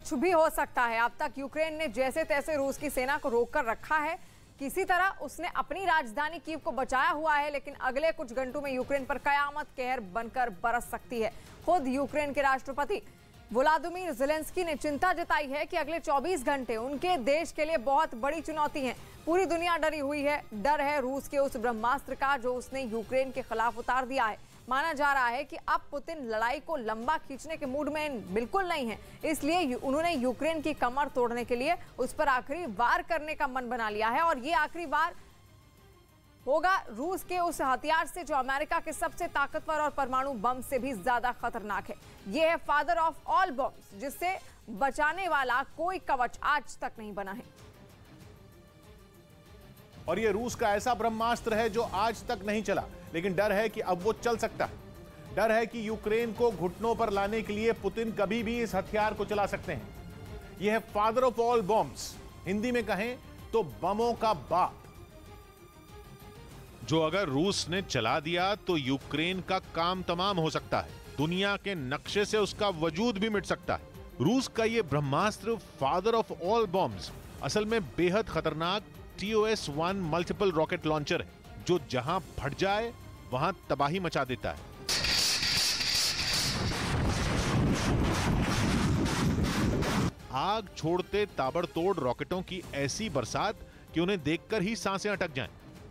कुछ भी हो सकता है। अब तक यूक्रेन ने जैसे तैसे रूस की सेना को रोक कर रखा है, किसी तरह उसने अपनी राजधानी कीव को बचाया हुआ है, लेकिन अगले कुछ घंटों में यूक्रेन पर कयामत कहर बनकर बरस सकती है। खुद यूक्रेन के राष्ट्रपति व्लादिमीर ज़ेलेंस्की ने चिंता जताई है कि अगले 24 घंटे उनके देश के लिए बहुत बड़ी चुनौती हैं। पूरी दुनिया डरी हुई है। डर है रूस के उस ब्रह्मास्त्र का जो उसने यूक्रेन के खिलाफ उतार दिया है। माना जा रहा है कि अब पुतिन लड़ाई को लंबा खींचने के मूड में बिल्कुल नहीं है, इसलिए उन्होंने यूक्रेन की कमर तोड़ने के लिए उस पर आखिरी वार करने का मन बना लिया है। और ये आखिरी वार होगा रूस के उस हथियार से जो अमेरिका के सबसे ताकतवर और परमाणु बम से भी ज्यादा खतरनाक है। यह है फादर ऑफ ऑल बम्स, जिससे बचाने वाला कोई कवच आज तक नहीं बना है। और यह रूस का ऐसा ब्रह्मास्त्र है जो आज तक नहीं चला, लेकिन डर है कि अब वो चल सकता है। डर है कि यूक्रेन को घुटनों पर लाने के लिए पुतिन कभी भी इस हथियार को चला सकते हैं। यह है father of all bombs, Hindi में कहें तो बमों का बाप, जो अगर रूस ने चला दिया तो यूक्रेन का काम तमाम हो सकता है। दुनिया के नक्शे से उसका वजूद भी मिट सकता है। रूस का यह ब्रह्मास्त्र फादर ऑफ ऑल बॉम्ब्स असल में बेहद खतरनाक TOS-1 मल्टीपल रॉकेट लॉन्चर है, जो जहां फट जाए वहां तबाही मचा देता है। आग छोड़ते ताबड़तोड़ रॉकेटों की ऐसी बरसात कि उन्हें देखकर ही सांसें अटक जाएं।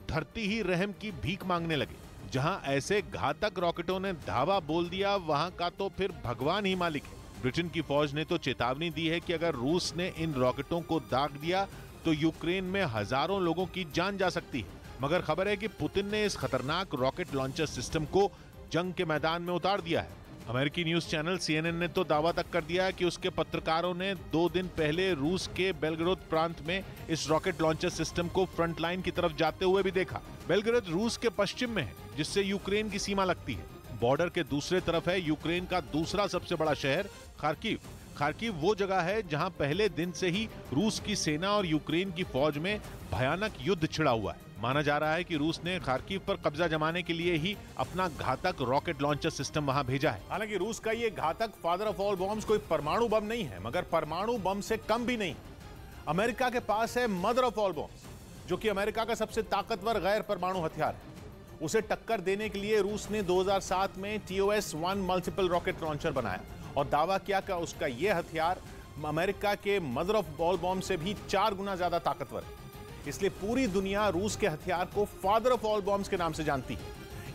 धरती ही रहम की भीख मांगने लगे। जहां ऐसे घातक रॉकेटों ने धावा बोल दिया, वहां का तो फिर भगवान ही मालिक है। ब्रिटेन की फौज ने तो चेतावनी दी है कि अगर रूस ने इन रॉकेटों को दाग दिया तो यूक्रेन में हजारों लोगों की जान जा सकती है। मगर खबर है कि पुतिन ने इस खतरनाक रॉकेट लॉन्चर सिस्टम को जंग के मैदान में उतार दिया है। अमेरिकी न्यूज चैनल CNN ने तो दावा तक कर दिया कि उसके पत्रकारों ने 2 दिन पहले रूस के बेलग्रोद प्रांत में इस रॉकेट लॉन्चर सिस्टम को फ्रंट लाइन की तरफ जाते हुए भी देखा। बेलग्रोद रूस के पश्चिम में है, जिससे यूक्रेन की सीमा लगती है। बॉर्डर के दूसरे तरफ है यूक्रेन का दूसरा सबसे बड़ा शहर खार्किव। खार्किव वो जगह है जहां पहले दिन से ही रूस की सेना और यूक्रेन की फौज में भयानक युद्ध छिड़ा हुआ है। माना जा रहा है कि रूस ने खार्किव पर कब्जा जमाने के लिए ही अपना घातक रॉकेट लॉन्चर सिस्टम वहां भेजा है। हालांकि रूस का ये घातक फादर ऑफ ऑल बॉम्ब्स कोई परमाणु बम नहीं है, मगर परमाणु बम से कम भी नहीं। अमेरिका के पास है मदर ऑफ ऑल बॉम्ब्स, जो कि अमेरिका का सबसे ताकतवर गैर परमाणु हथियार है। उसे टक्कर देने के लिए रूस ने 2007 में TOS-1 मल्टीपल रॉकेट लॉन्चर बनाया और दावा किया कि उसका यह हथियार अमेरिका के मदर ऑफ ऑल बॉम्ब से भी 4 गुना ज्यादा ताकतवर है। इसलिए पूरी दुनिया रूस के हथियार को फादर ऑफ ऑल बॉम्ब्स के नाम से जानती है।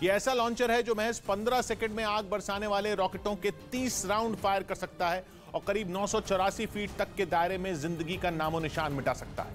यह ऐसा लॉन्चर है जो महज 15 सेकंड में आग बरसाने वाले रॉकेटों के 30 राउंड फायर कर सकता है और करीब 984 फीट तक के दायरे में जिंदगी का नामो निशान मिटा सकता है।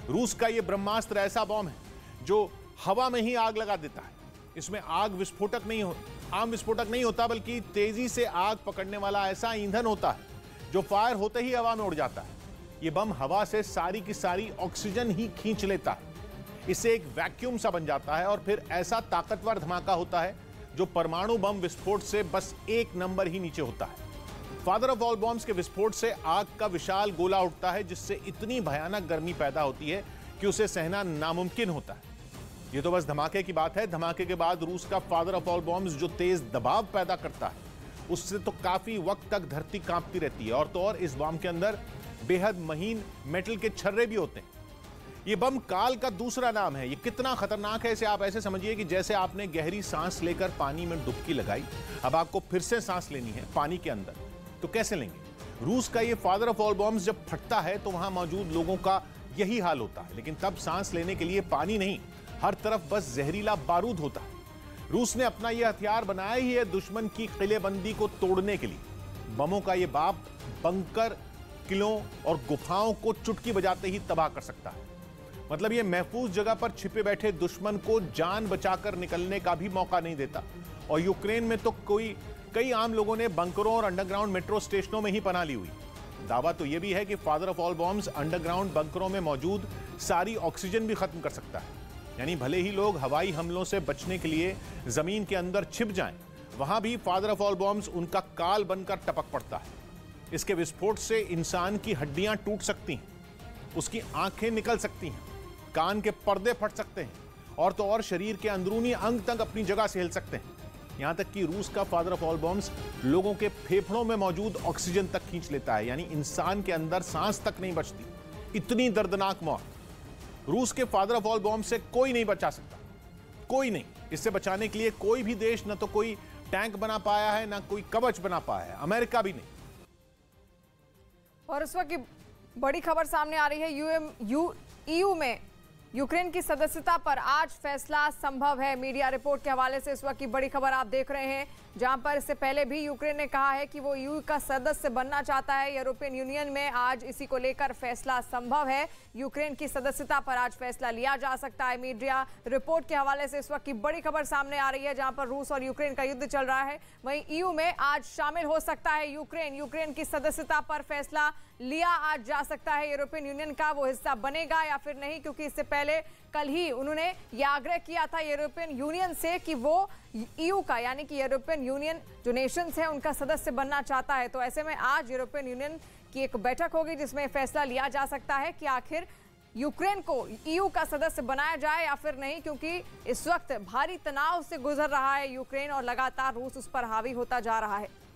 रूस का यह ब्रह्मास्त्र ऐसा बॉम्ब है जो हवा में ही आग लगा देता है। इसमें आग विस्फोटक नहीं हो आम विस्फोटक नहीं होता, बल्कि तेजी से आग पकड़ने वाला ऐसा ईंधन होता है जो फायर होते ही हवा में उड़ जाता है। यह बम हवा से सारी की सारी ऑक्सीजन ही खींच लेता है। इससे एक वैक्यूम सा बन जाता है और फिर ऐसा ताकतवर धमाका होता है जो परमाणु बम विस्फोट से बस 1 नंबर ही नीचे होता है। फादर ऑफ ऑल बॉम्ब्स के विस्फोट से आग का विशाल गोला उठता है, जिससे इतनी भयानक गर्मी पैदा होती है कि उसे सहना नामुमकिन होता है। यह तो बस धमाके की बात है। धमाके के बाद रूस का फादर ऑफ ऑल बॉम्ब्स जो तेज दबाव पैदा करता है, उससे तो काफी वक्त तक धरती कांपती रहती है। और तो और इस बम के अंदर बेहद महीन मेटल के छर्रे भी होते हैं। यह बम काल का दूसरा नाम है। यह कितना खतरनाक है इसे आप ऐसे समझिए कि जैसे आपने गहरी सांस लेकर पानी में डुबकी लगाई, अब आपको फिर से सांस लेनी है पानी के अंदर, तो कैसे लेंगे? रूस का यह फादर ऑफ ऑल बॉम्ब्स जब फटता है तो वहां मौजूद लोगों का यही हाल होता है। लेकिन तब सांस लेने के लिए पानी नहीं, हर तरफ बस जहरीला बारूद होता है। रूस ने अपना यह हथियार बनाया ही है दुश्मन की किलेबंदी को तोड़ने के लिए। बमों का यह बाप बंकर, किलों और गुफाओं को चुटकी बजाते ही तबाह कर सकता है। मतलब यह महफूज जगह पर छिपे बैठे दुश्मन को जान बचाकर निकलने का भी मौका नहीं देता। और यूक्रेन में तो कई आम लोगों ने बंकरों और अंडरग्राउंड मेट्रो स्टेशनों में ही पनाह ली हुई। दावा तो यह भी है कि father of all bombs underground बंकरों में मौजूद सारी ऑक्सीजन भी खत्म कर सकता है। यानी भले ही लोग हवाई हमलों से बचने के लिए जमीन के अंदर छिप जाएं, वहां भी फादर ऑफ ऑल बॉम्ब्स उनका काल बनकर टपक पड़ता है। इसके विस्फोट से इंसान की हड्डियां टूट सकती हैं, उसकी आंखें निकल सकती हैं, कान के पर्दे फट सकते हैं और तो और शरीर के अंदरूनी अंग तक अपनी जगह से हिल सकते हैं। यहां तक कि रूस का फादर ऑफ ऑल बॉम्ब्स लोगों के फेफड़ों में मौजूद ऑक्सीजन तक खींच लेता है, यानी इंसान के अंदर सांस तक नहीं बचती। इतनी दर्दनाक मौत। रूस के फादर ऑफ ऑल बॉम्ब से कोई नहीं बचा सकता, कोई नहीं। इससे बचाने के लिए कोई भी देश न तो कोई टैंक बना पाया है, ना कोई कवच बना पाया है, अमेरिका भी नहीं। और इस वक्त की बड़ी खबर सामने आ रही है, ईयू में यूक्रेन की सदस्यता पर आज फैसला संभव है। मीडिया रिपोर्ट के हवाले से इस वक्त की बड़ी खबर आप देख रहे हैं, जहां पर इससे पहले भी यूक्रेन ने कहा है कि वो ईयू का सदस्य बनना चाहता है यूरोपियन यूनियन में। आज इसी को लेकर फैसला संभव है। यूक्रेन की सदस्यता पर आज फैसला लिया जा सकता है। मीडिया रिपोर्ट के हवाले से इस वक्त की बड़ी खबर सामने आ रही है, जहां पर रूस और यूक्रेन का युद्ध चल रहा है। वहीं ईयू में आज शामिल हो सकता है यूक्रेन की सदस्यता पर फैसला लिया आज जा सकता है। यूरोपियन यूनियन का वो हिस्सा बनेगा या फिर नहीं, क्योंकि इससे पहले कल ही उन्होंने यह आग्रह किया था यूरोपियन यूनियन से कि वो ईयू का, यानी कि यूरोपियन यूनियन जो नेशंस है उनका सदस्य बनना चाहता है। तो ऐसे में आज यूरोपियन यूनियन की एक बैठक होगी जिसमें फैसला लिया जा सकता है कि आखिर यूक्रेन को ईयू का सदस्य बनाया जाए या फिर नहीं, क्योंकि इस वक्त भारी तनाव से गुजर रहा है यूक्रेन और लगातार रूस उस पर हावी होता जा रहा है।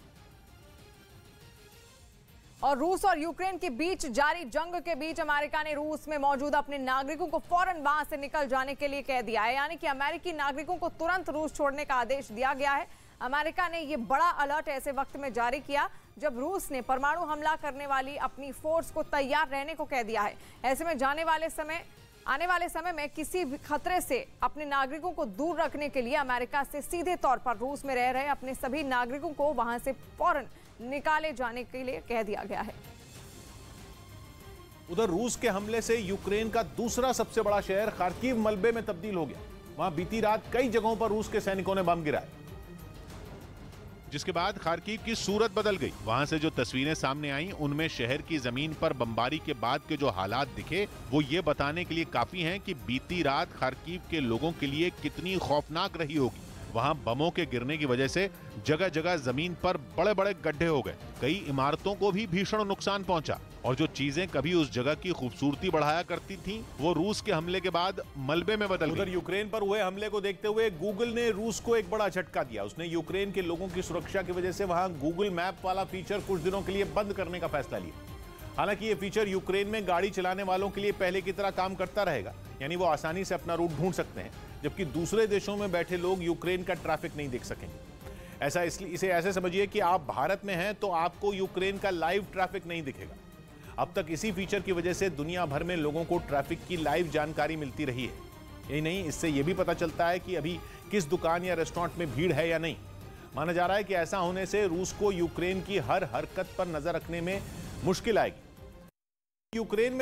और रूस और यूक्रेन के बीच जारी जंग के बीच अमेरिका ने रूस में मौजूद अपने नागरिकों को फौरन वहां से निकल जाने के लिए कह दिया है, यानी कि अमेरिकी नागरिकों को तुरंत रूस छोड़ने का आदेश दिया गया है। अमेरिका ने यह बड़ा अलर्ट ऐसे वक्त में जारी किया जब रूस ने परमाणु हमला करने वाली अपनी फोर्स को तैयार रहने को कह दिया है। ऐसे में आने वाले समय में किसी भी खतरे से अपने नागरिकों को दूर रखने के लिए अमेरिका से सीधे तौर पर रूस में रह रहे अपने सभी नागरिकों को वहां से फौरन निकाले जाने के लिए कह दिया गया है। उधर रूस के हमले से यूक्रेन का दूसरा सबसे बड़ा शहर खार्किव मलबे में तब्दील हो गया। वहां बीती रात कई जगहों पर रूस के सैनिकों ने बम गिराए, जिसके बाद खार्किव की सूरत बदल गई। वहां से जो तस्वीरें सामने आई उनमें शहर की जमीन पर बमबारी के बाद के जो हालात दिखे वो ये बताने के लिए काफी हैं कि बीती रात खार्किव के लोगों के लिए कितनी खौफनाक रही होगी। वहां बमों के गिरने की वजह से जगह जगह जमीन पर बड़े बड़े गड्ढे हो गए। कई इमारतों को भी भीषण नुकसान पहुंचा और जो चीजें कभी उस जगह की खूबसूरती बढ़ाया करती थीं, वो रूस के हमले के बाद मलबे में बदल गई। उधर यूक्रेन पर हुए हमले को देखते हुए गूगल ने रूस को एक बड़ा झटका दिया। उसने यूक्रेन के लोगों की सुरक्षा की वजह से वहां गूगल मैप वाला फीचर कुछ दिनों के लिए बंद करने का फैसला लिया। हालांकि ये फीचर यूक्रेन में गाड़ी चलाने वालों के लिए पहले की तरह काम करता रहेगा, यानी वो आसानी से अपना रूट ढूंढ सकते हैं, जबकि दूसरे देशों में बैठे लोग यूक्रेन का ट्रैफिक नहीं देख सकेंगे। ऐसा इसलिए इसे ऐसे समझिए कि आप भारत में हैं तो आपको यूक्रेन का लाइव ट्रैफिक नहीं दिखेगा। अब तक इसी फीचर की वजह से दुनिया भर में लोगों को ट्रैफिक की लाइव जानकारी मिलती रही है। यही नहीं, इससे यह भी पता चलता है कि अभी किस दुकान या रेस्टोरेंट में भीड़ है या नहीं। माना जा रहा है कि ऐसा होने से रूस को यूक्रेन की हर हरकत पर नजर रखने में मुश्किल आएगी। यूक्रेन में